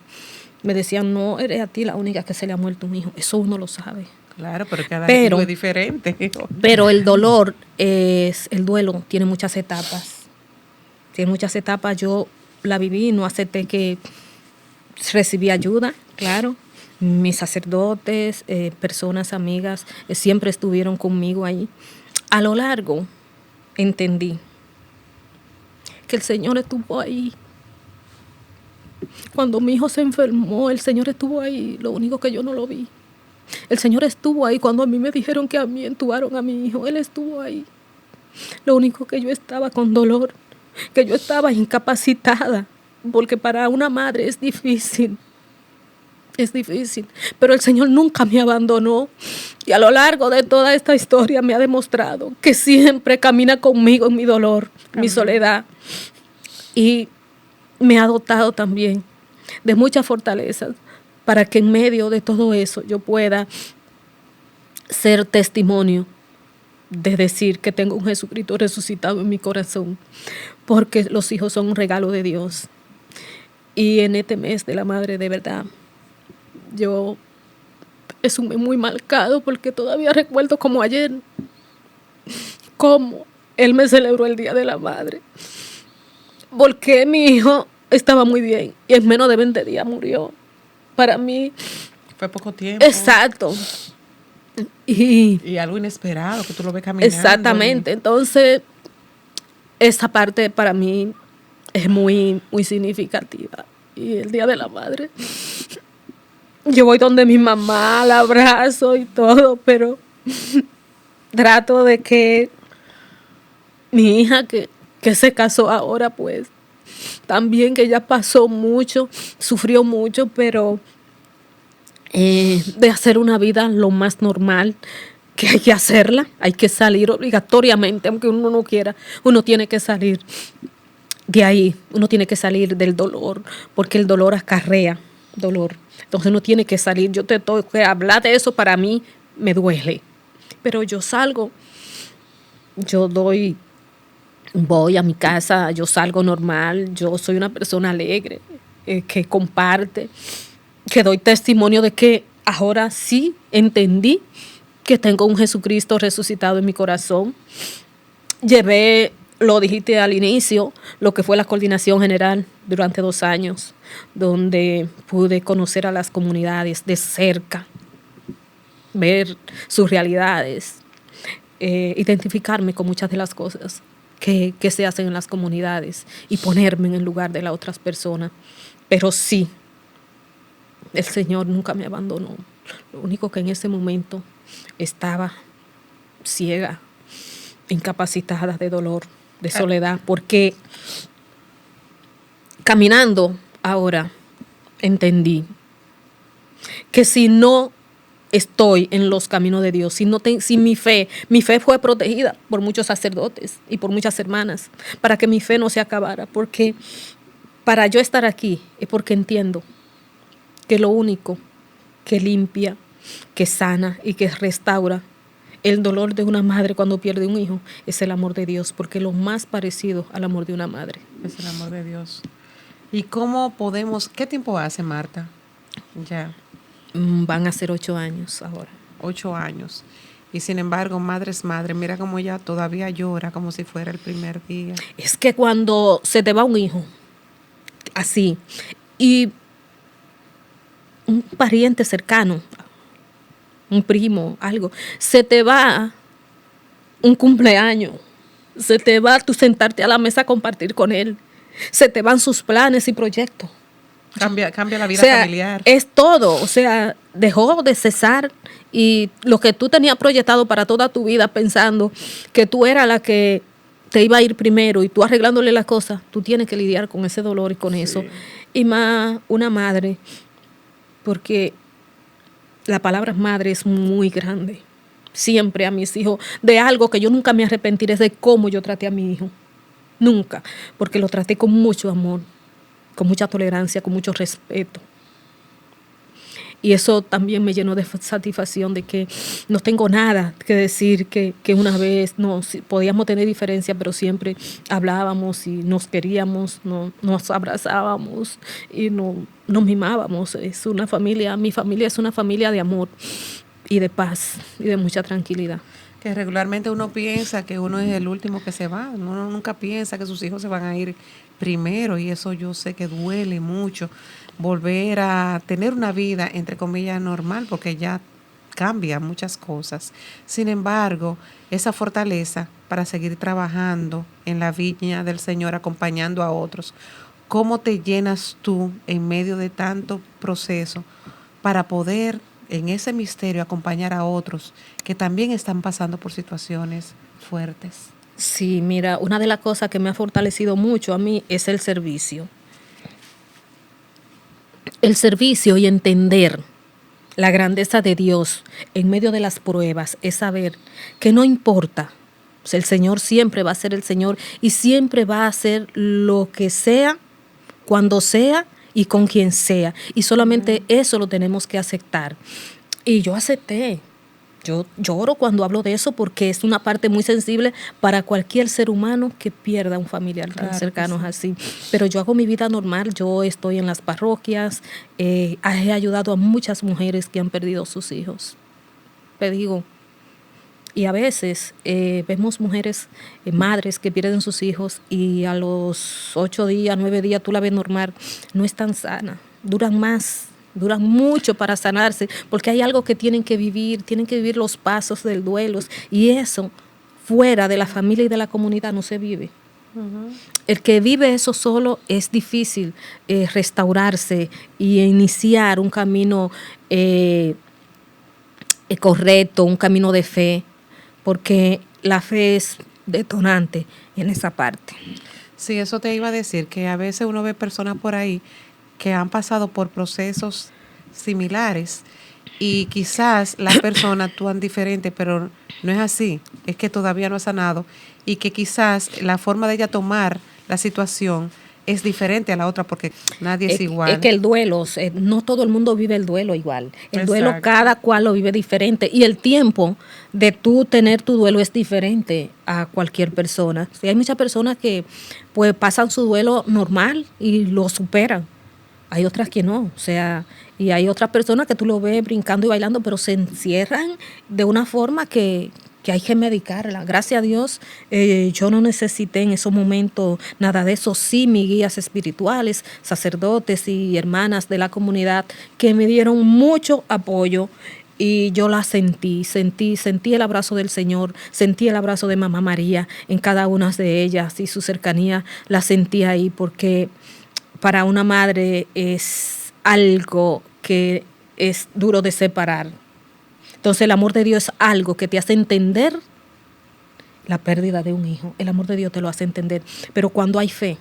Me decían, no eres a ti la única que se le ha muerto un hijo. Eso uno lo sabe. Claro, pero cada Pero- hijo es diferente. Pero el dolor el duelo tiene muchas etapas. Tiene muchas etapas. Yo la viví, no acepté que recibí ayuda, claro. Mis sacerdotes, personas amigas, siempre estuvieron conmigo ahí. A lo largo entendí que el Señor estuvo ahí. Cuando mi hijo se enfermó, el Señor estuvo ahí. Lo único que yo no lo vi. El Señor estuvo ahí cuando a mí me dijeron que a mí entubaron a mi hijo. Él estuvo ahí. Lo único que yo estaba con dolor, que yo estaba incapacitada, porque para una madre es difícil. Es difícil, pero el Señor nunca me abandonó y a lo largo de toda esta historia me ha demostrado que siempre camina conmigo en mi dolor, mi soledad, y me ha dotado también de muchas fortalezas para que en medio de todo eso yo pueda ser testimonio de decir que tengo un Jesucristo resucitado en mi corazón, porque los hijos son un regalo de Dios. Y en este mes de la madre, de verdad, es un mes muy marcado porque todavía recuerdo como ayer, cómo él me celebró el Día de la Madre. Porque mi hijo estaba muy bien y en menos de 20 días murió. Para mí... Fue poco tiempo. Exacto. Y algo inesperado, que tú lo ves caminando. Exactamente. Entonces, esa parte para mí es muy, muy significativa. Y el Día de la Madre... Yo voy donde mi mamá, la abrazo y todo, pero trato de que mi hija que se casó ahora, pues, también que ella pasó mucho, sufrió mucho, pero de hacer una vida lo más normal, que hay que hacerla, hay que salir obligatoriamente, aunque uno no quiera, uno tiene que salir de ahí, uno tiene que salir del dolor, porque el dolor acarrea dolor. Entonces uno tiene que salir. Yo te tengo que hablar de eso, para mí me duele. Pero yo salgo, voy a mi casa, yo salgo normal, yo soy una persona alegre, que comparte, que doy testimonio de que ahora sí entendí que tengo un Jesucristo resucitado en mi corazón. Lo dijiste al inicio, lo que fue la coordinación general durante 2 años, donde pude conocer a las comunidades de cerca, ver sus realidades, identificarme con muchas de las cosas que se hacen en las comunidades y ponerme en el lugar de las otras personas. Pero sí, el Señor nunca me abandonó. Lo único que en ese momento estaba ciega, incapacitada de dolor, de soledad, porque caminando ahora entendí que si no estoy en los caminos de Dios, si mi fe fue protegida por muchos sacerdotes y por muchas hermanas, para que mi fe no se acabara, porque para yo estar aquí es porque entiendo que lo único que limpia, que sana y que restaura el dolor de una madre cuando pierde un hijo es el amor de Dios, porque es lo más parecido al amor de una madre. Es el amor de Dios. ¿Y cómo podemos, qué tiempo hace, Marta? Ya. Van a ser 8 años ahora. 8 años. Y sin embargo, madre es madre. Mira cómo ella todavía llora como si fuera el primer día. Es que cuando se te va un hijo, así, y un pariente cercano, un primo, algo, se te va un cumpleaños, se te va tú sentarte a la mesa a compartir con él, se te van sus planes y proyectos. Cambia la vida familiar. Es todo, o sea, dejó de cesar y lo que tú tenías proyectado para toda tu vida pensando que tú eras la que te iba a ir primero y tú arreglándole las cosas, tú tienes que lidiar con ese dolor y con eso. Y más una madre, porque la palabra madre es muy grande. Siempre a mis hijos, de algo que yo nunca me arrepentiré, es de cómo yo traté a mi hijo. Nunca, porque lo traté con mucho amor, con mucha tolerancia, con mucho respeto. Y eso también me llenó de satisfacción de que no tengo nada que decir, que una vez podíamos tener diferencias, pero siempre hablábamos y nos queríamos, nos abrazábamos y nos mimábamos. Es una familia, mi familia es una familia de amor y de paz y de mucha tranquilidad. Que regularmente uno piensa que uno es el último que se va, uno nunca piensa que sus hijos se van a ir primero, y eso yo sé que duele mucho, volver a tener una vida, entre comillas, normal, porque ya cambian muchas cosas. Sin embargo, esa fortaleza para seguir trabajando en la viña del Señor, acompañando a otros, ¿cómo te llenas tú en medio de tanto proceso para poder en ese misterio acompañar a otros que también están pasando por situaciones fuertes? Sí, mira, una de las cosas que me ha fortalecido mucho a mí es el servicio. El servicio y entender la grandeza de Dios en medio de las pruebas es saber que no importa, el Señor siempre va a ser el Señor y siempre va a hacer lo que sea, cuando sea y con quien sea. Y solamente eso lo tenemos que aceptar. Y yo acepté. Yo lloro cuando hablo de eso porque es una parte muy sensible para cualquier ser humano que pierda un familiar tan cercano así. Pero yo hago mi vida normal, yo estoy en las parroquias, he ayudado a muchas mujeres que han perdido sus hijos. Te digo, y a veces vemos mujeres, madres que pierden sus hijos y a los 8 días, 9 días tú la ves normal, no es tan sana, duran mucho para sanarse, porque hay algo que tienen que vivir los pasos del duelo, y eso fuera de la familia y de la comunidad no se vive. Uh-huh. El que vive eso solo es difícil restaurarse y iniciar un camino correcto, un camino de fe, porque la fe es detonante en esa parte. Sí, eso te iba a decir, que a veces uno ve personas por ahí que han pasado por procesos similares y quizás las personas actúan diferente, pero no es así, es que todavía no ha sanado y que quizás la forma de ella tomar la situación es diferente a la otra porque nadie es igual. Es que el duelo, no todo el mundo vive el duelo igual. El duelo cada cual lo vive diferente y el tiempo de tú tener tu duelo es diferente a cualquier persona. Sí, hay muchas personas que pues pasan su duelo normal y lo superan. Hay otras que no, o sea, y hay otras personas que tú lo ves brincando y bailando, pero se encierran de una forma que hay que medicarla. Gracias a Dios, yo no necesité en esos momentos nada de eso. Sí, mis guías espirituales, sacerdotes y hermanas de la comunidad que me dieron mucho apoyo y yo la sentí el abrazo del Señor, sentí el abrazo de Mamá María en cada una de ellas y su cercanía la sentí ahí porque para una madre es algo que es duro de separar. Entonces el amor de Dios es algo que te hace entender la pérdida de un hijo. El amor de Dios te lo hace entender. Pero cuando hay fe,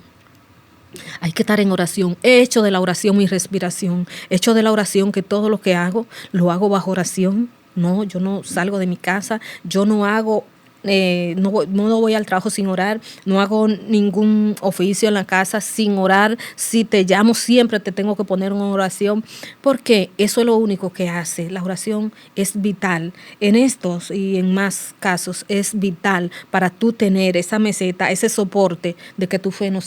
hay que estar en oración. He hecho de la oración mi respiración. He hecho de la oración que todo lo que hago, lo hago bajo oración. No, yo no salgo de mi casa. Yo no hago... no voy al trabajo sin orar, no hago ningún oficio en la casa sin orar. Si te llamo siempre te tengo que poner una oración porque eso es lo único que hace. La oración es vital en estos y en más casos, es vital para tú tener esa meseta, ese soporte de que tu fe no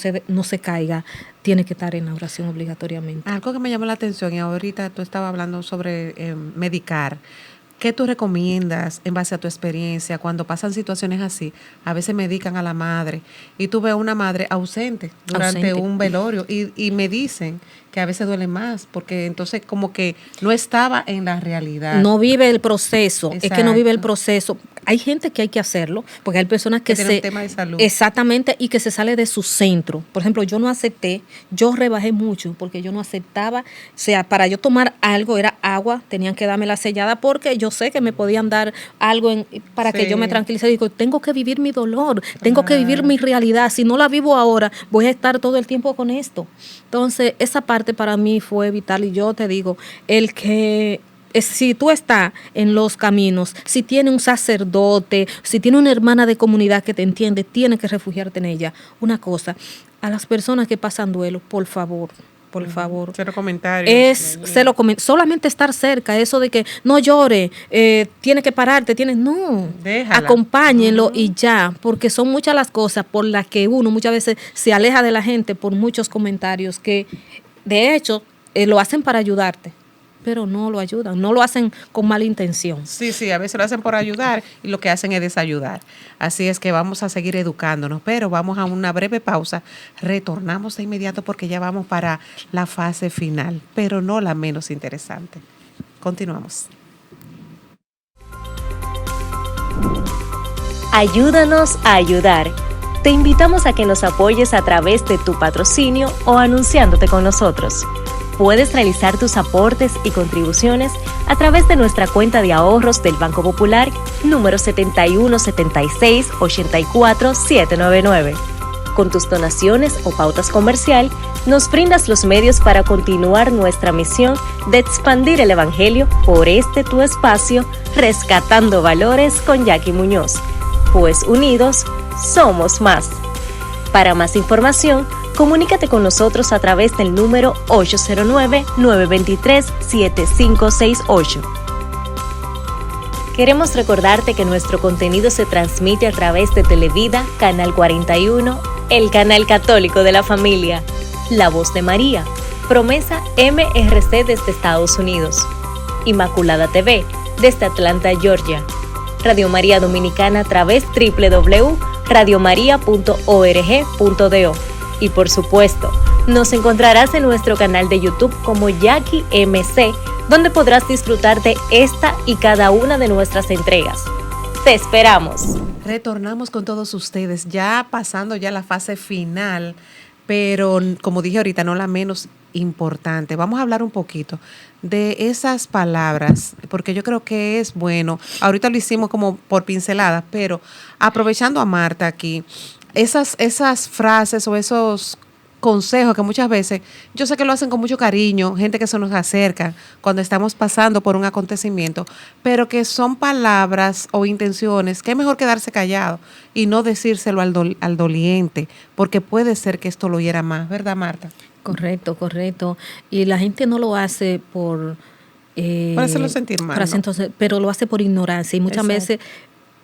se caiga. Tiene que estar en la oración obligatoriamente. Algo que me llamó la atención y ahorita tú estabas hablando sobre medicar. ¿Qué tú recomiendas en base a tu experiencia cuando pasan situaciones así? A veces medican a la madre y tú ves a una madre ausente durante un velorio y me dicen que a veces duele más porque entonces como que no estaba en la realidad. No vive el proceso. Exacto. Es que no vive el proceso. Hay gente que hay que hacerlo porque hay personas que tienen un tema de salud. Exactamente, y que se sale de su centro. Por ejemplo, yo no acepté, yo rebajé mucho porque yo no aceptaba, o sea, para yo tomar algo era agua, tenían que darme la sellada porque yo sé que me podían dar algo para que yo me tranquilice. Digo, tengo que vivir mi dolor, tengo que vivir mi realidad. Si no la vivo ahora, voy a estar todo el tiempo con esto. Entonces, esa parte para mí fue vital y yo te digo, si tú estás en los caminos, si tiene un sacerdote, si tiene una hermana de comunidad que te entiende, tienes que refugiarte en ella. Una cosa, a las personas que pasan duelo, por favor, por favor. Cero comentarios. Solamente estar cerca, eso de que no llore, tiene que pararte, no, déjala. Acompáñenlo y ya, porque son muchas las cosas por las que uno muchas veces se aleja de la gente por muchos comentarios que de hecho lo hacen para ayudarte, pero no lo ayudan, no lo hacen con mala intención. Sí, a veces lo hacen por ayudar y lo que hacen es desayudar. Así es que vamos a seguir educándonos, pero vamos a una breve pausa. Retornamos de inmediato porque ya vamos para la fase final, pero no la menos interesante. Continuamos. Ayúdanos a ayudar. Te invitamos a que nos apoyes a través de tu patrocinio o anunciándote con nosotros. Puedes realizar tus aportes y contribuciones a través de nuestra cuenta de ahorros del Banco Popular, número 7176-84799. Con tus donaciones o pautas comercial, nos brindas los medios para continuar nuestra misión de expandir el Evangelio por este tu espacio, Rescatando Valores con Jackie Muñoz. Pues unidos, somos más. Para más información, comunícate con nosotros a través del número 809-923-7568. Queremos recordarte que nuestro contenido se transmite a través de Televida, Canal 41, el canal católico de la familia, La Voz de María, Promesa MRC desde Estados Unidos, Inmaculada TV desde Atlanta, Georgia, Radio María Dominicana a través www.radiomaria.org.do y por supuesto, nos encontrarás en nuestro canal de YouTube como Jackie MC, donde podrás disfrutar de esta y cada una de nuestras entregas. ¡Te esperamos! Retornamos con todos ustedes, ya pasando ya la fase final, pero como dije ahorita, no la menos importante. Vamos a hablar un poquito de esas palabras, porque yo creo que es bueno. Ahorita lo hicimos como por pinceladas, pero aprovechando a Marta aquí, esas frases o esos consejos que muchas veces, yo sé que lo hacen con mucho cariño, gente que se nos acerca cuando estamos pasando por un acontecimiento, pero que son palabras o intenciones que es mejor quedarse callado y no decírselo al doliente, porque puede ser que esto lo hiera más, ¿verdad, Marta? Correcto. Y la gente no lo hace por hacerlo sentir mal, ¿no? Pero lo hace por ignorancia y muchas Exacto. veces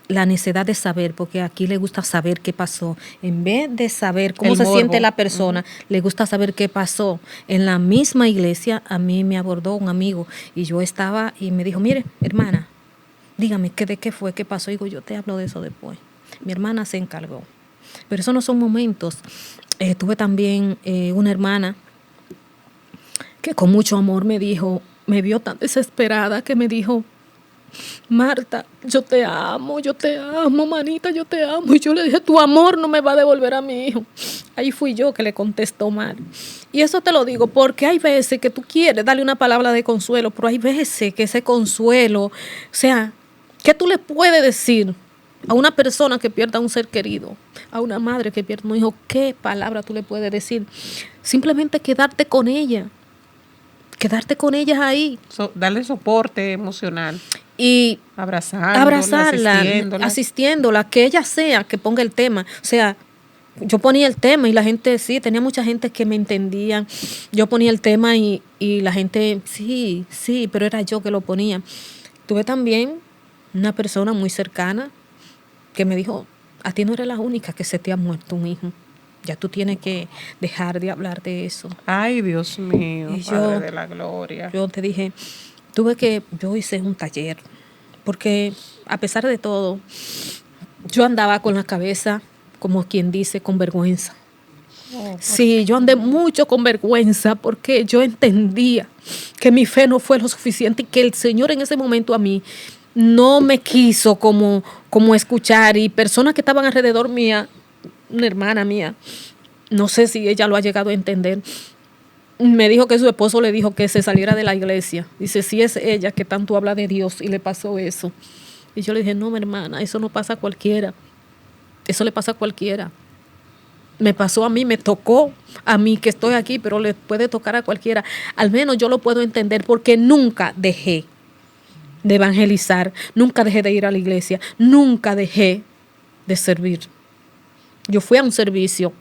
la necesidad de saber, porque aquí le gusta saber qué pasó. En vez de saber cómo se siente la persona, le gusta saber qué pasó. En la misma iglesia, a mí me abordó un amigo y yo estaba y me dijo, mire, hermana, dígame, ¿de qué fue? ¿Qué pasó? Y digo, yo te hablo de eso después. Mi hermana se encargó. Pero esos no son momentos. Tuve también una hermana que con mucho amor me vio tan desesperada que me dijo, Marta, yo te amo, manita, yo te amo. Y yo le dije, tu amor no me va a devolver a mi hijo. Ahí fui yo que le contestó mal. Y eso te lo digo porque hay veces que tú quieres darle una palabra de consuelo, pero hay veces que ese consuelo, o sea, ¿qué tú le puedes decir a una persona que pierda un ser querido, a una madre que pierda un hijo? ¿Qué palabra tú le puedes decir? Simplemente quedarte con ella. Quedarte con ellas ahí. Darle soporte emocional. Y abrazarla, asistiéndola, que ella sea, que ponga el tema. O sea, yo ponía el tema y la gente, sí, tenía mucha gente que me entendía. Yo ponía el tema y la gente, sí, pero era yo que lo ponía. Tuve también una persona muy cercana que me dijo, a ti no eres la única que se te ha muerto un hijo. Ya tú tienes que dejar de hablar de eso. Ay, Dios mío, y Padre de la gloria. Yo te dije, yo hice un taller, porque a pesar de todo, yo andaba con la cabeza, como quien dice, con vergüenza. Sí, yo andé mucho con vergüenza porque yo entendía que mi fe no fue lo suficiente y que el Señor en ese momento a mí no me quiso como escuchar, y personas que estaban alrededor mía, una hermana mía, no sé si ella lo ha llegado a entender, me dijo que su esposo le dijo que se saliera de la iglesia. Dice, si es ella que tanto habla de Dios y le pasó eso. Y yo le dije, no, mi hermana, eso no pasa a cualquiera. Eso le pasa a cualquiera. Me pasó a mí, me tocó a mí que estoy aquí, pero le puede tocar a cualquiera. Al menos yo lo puedo entender porque nunca dejé de evangelizar, nunca dejé de ir a la iglesia, nunca dejé de servir. Yo fui a un servicio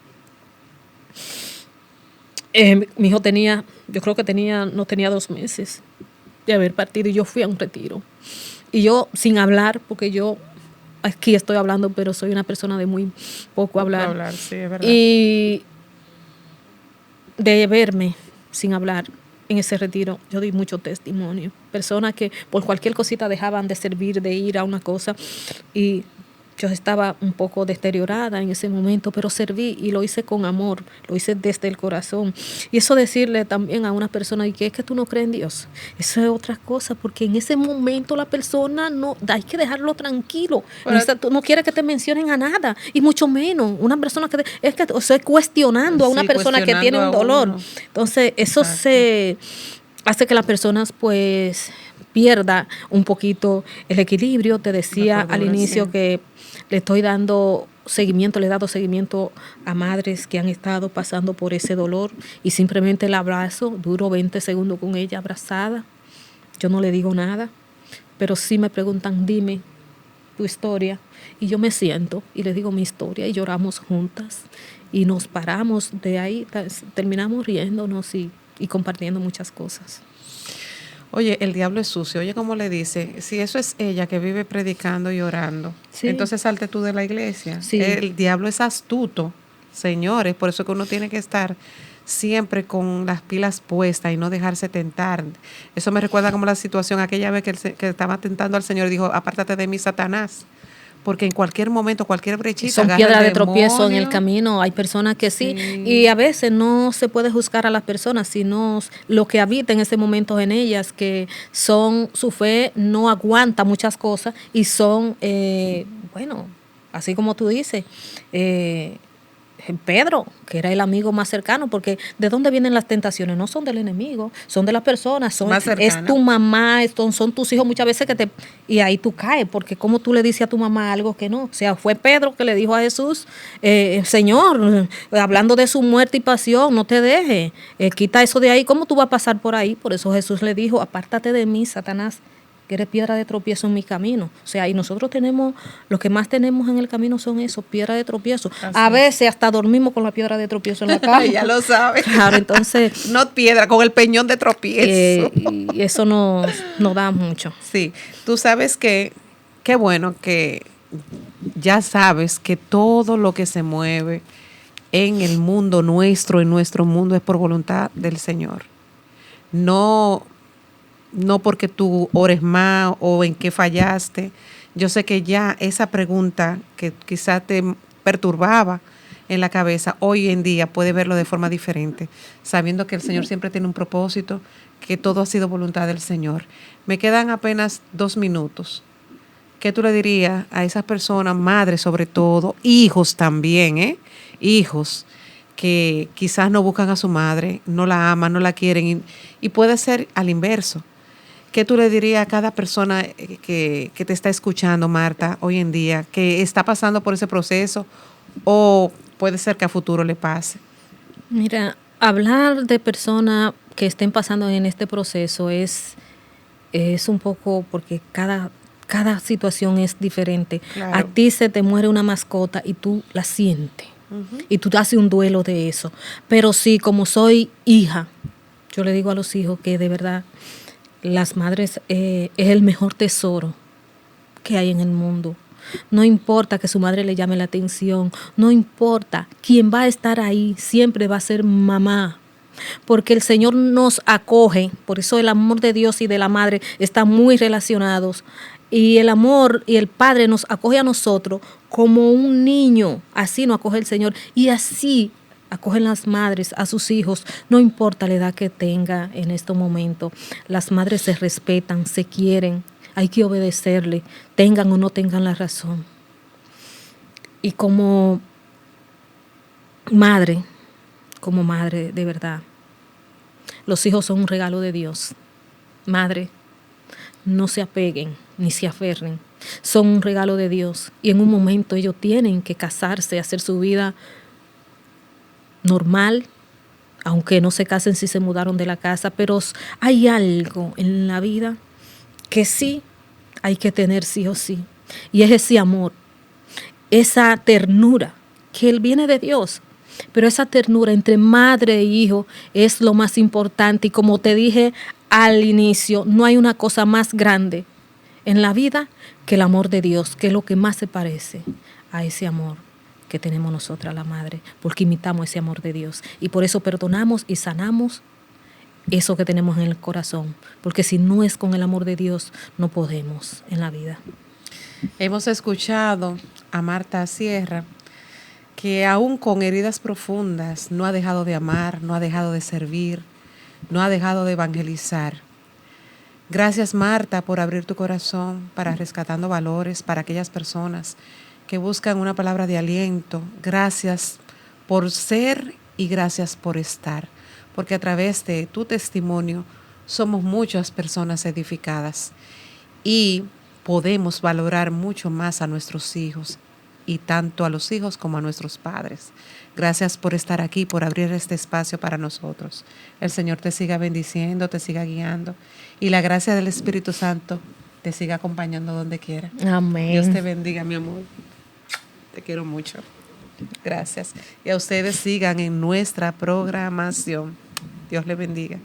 Mi hijo tenía, yo creo que no tenía 2 meses de haber partido y yo fui a un retiro. Y yo sin hablar, porque yo aquí estoy hablando, pero soy una persona de muy poco hablar. Sí, es verdad. Y de verme sin hablar en ese retiro, yo di mucho testimonio. Personas que por cualquier cosita dejaban de servir, de ir a una cosa, y yo estaba un poco deteriorada en ese momento, pero serví y lo hice con amor, lo hice desde el corazón. Y eso decirle también a una persona que es que tú no crees en Dios, eso es otra cosa, porque en ese momento la persona no, hay que dejarlo tranquilo. Tú no quieres que te mencionen a nada, y mucho menos una persona que es que, o sea, cuestionando a una persona que tiene un dolor. Entonces, eso se hace que las personas pues pierda un poquito el equilibrio. Te decía al inicio que le he dado seguimiento a madres que han estado pasando por ese dolor, y simplemente el abrazo, duro 20 segundos con ella abrazada. Yo no le digo nada, pero sí me preguntan, dime tu historia, y yo me siento y le digo mi historia y lloramos juntas y nos paramos de ahí, terminamos riéndonos y compartiendo muchas cosas. Oye, el diablo es sucio. Oye, ¿cómo le dice? Si eso es ella que vive predicando y orando, sí, entonces salte tú de la iglesia. Sí. El diablo es astuto, señores. Por eso que uno tiene que estar siempre con las pilas puestas y no dejarse tentar. Eso me recuerda como la situación aquella vez que estaba tentando al Señor y dijo, apártate de mí, Satanás. Porque en cualquier momento, cualquier brechita, son piedras de tropiezo en el camino. Hay personas que sí, y a veces no se puede juzgar a las personas, sino lo que habita en ese momento en ellas, que su fe no aguanta muchas cosas y son, así como tú dices, Pedro, que era el amigo más cercano, porque ¿de dónde vienen las tentaciones? No son del enemigo, son de las personas, es tu mamá, son tus hijos muchas veces y ahí tú caes, porque como tú le dices a tu mamá algo que no, o sea, fue Pedro que le dijo a Jesús, Señor, hablando de su muerte y pasión, no te dejes, quita eso de ahí, ¿cómo tú vas a pasar por ahí? Por eso Jesús le dijo, apártate de mí, Satanás, que eres piedra de tropiezo en mi camino. O sea, y nosotros lo que más tenemos en el camino son eso, piedra de tropiezo. Así a veces hasta dormimos con la piedra de tropiezo en la cama. Ya lo sabes. Claro, entonces... no piedra, con el peñón de tropiezo. Y eso nos da mucho. Sí, tú sabes que, qué bueno que ya sabes que todo lo que se mueve en el mundo nuestro, en nuestro mundo, es por voluntad del Señor. No porque tú ores más o en qué fallaste. Yo sé que ya esa pregunta que quizás te perturbaba en la cabeza, hoy en día puede verlo de forma diferente, sabiendo que el Señor siempre tiene un propósito, que todo ha sido voluntad del Señor. Me quedan apenas 2 minutos. ¿Qué tú le dirías a esas personas, madres sobre todo, hijos también, hijos que quizás no buscan a su madre, no la aman, no la quieren, y puede ser al inverso? ¿Qué tú le dirías a cada persona que te está escuchando, Marta, hoy en día, que está pasando por ese proceso o puede ser que a futuro le pase? Mira, hablar de personas que estén pasando en este proceso es un poco porque cada situación es diferente. Claro. A ti se te muere una mascota y tú la sientes. Uh-huh. Y tú haces un duelo de eso. Pero sí, como soy hija, yo le digo a los hijos que de verdad las madres es el mejor tesoro que hay en el mundo. No importa que su madre le llame la atención, no importa, quien va a estar ahí siempre va a ser mamá, porque el Señor nos acoge, por eso el amor de Dios y de la madre están muy relacionados, y el amor y el Padre nos acoge a nosotros como un niño, así nos acoge el Señor, y así acogen las madres a sus hijos, no importa la edad que tenga en este momento. Las madres se respetan, se quieren, hay que obedecerle, tengan o no tengan la razón. Y como madre de verdad, los hijos son un regalo de Dios. Madre, no se apeguen ni se aferren, son un regalo de Dios. Y en un momento ellos tienen que casarse, hacer su vida normal, aunque no se casen si se mudaron de la casa, pero hay algo en la vida que sí hay que tener sí o sí, y es ese amor, esa ternura que viene de Dios, pero esa ternura entre madre e hijo es lo más importante. Y como te dije al inicio, no hay una cosa más grande en la vida que el amor de Dios, que es lo que más se parece a ese amor que tenemos nosotras, la madre, porque imitamos ese amor de Dios. Y por eso perdonamos y sanamos eso que tenemos en el corazón, porque si no es con el amor de Dios, no podemos en la vida. Hemos escuchado a Marta Sierra, que aún con heridas profundas no ha dejado de amar, no ha dejado de servir, no ha dejado de evangelizar. Gracias, Marta, por abrir tu corazón para Rescatando Valores, para aquellas personas que buscan una palabra de aliento. Gracias por ser y gracias por estar, porque a través de tu testimonio somos muchas personas edificadas y podemos valorar mucho más a nuestros hijos, y tanto a los hijos como a nuestros padres. Gracias por estar aquí, por abrir este espacio para nosotros. El Señor te siga bendiciendo, te siga guiando, y la gracia del Espíritu Santo te siga acompañando donde quiera. Amén. Dios te bendiga, mi amor. Te quiero mucho. Gracias. Y a ustedes sigan en nuestra programación. Dios les bendiga.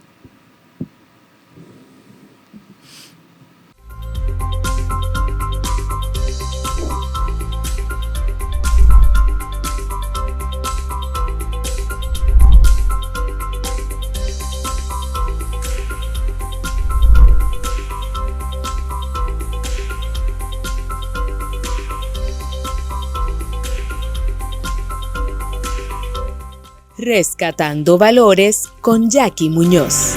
Rescatando Valores con Jackie Muñoz.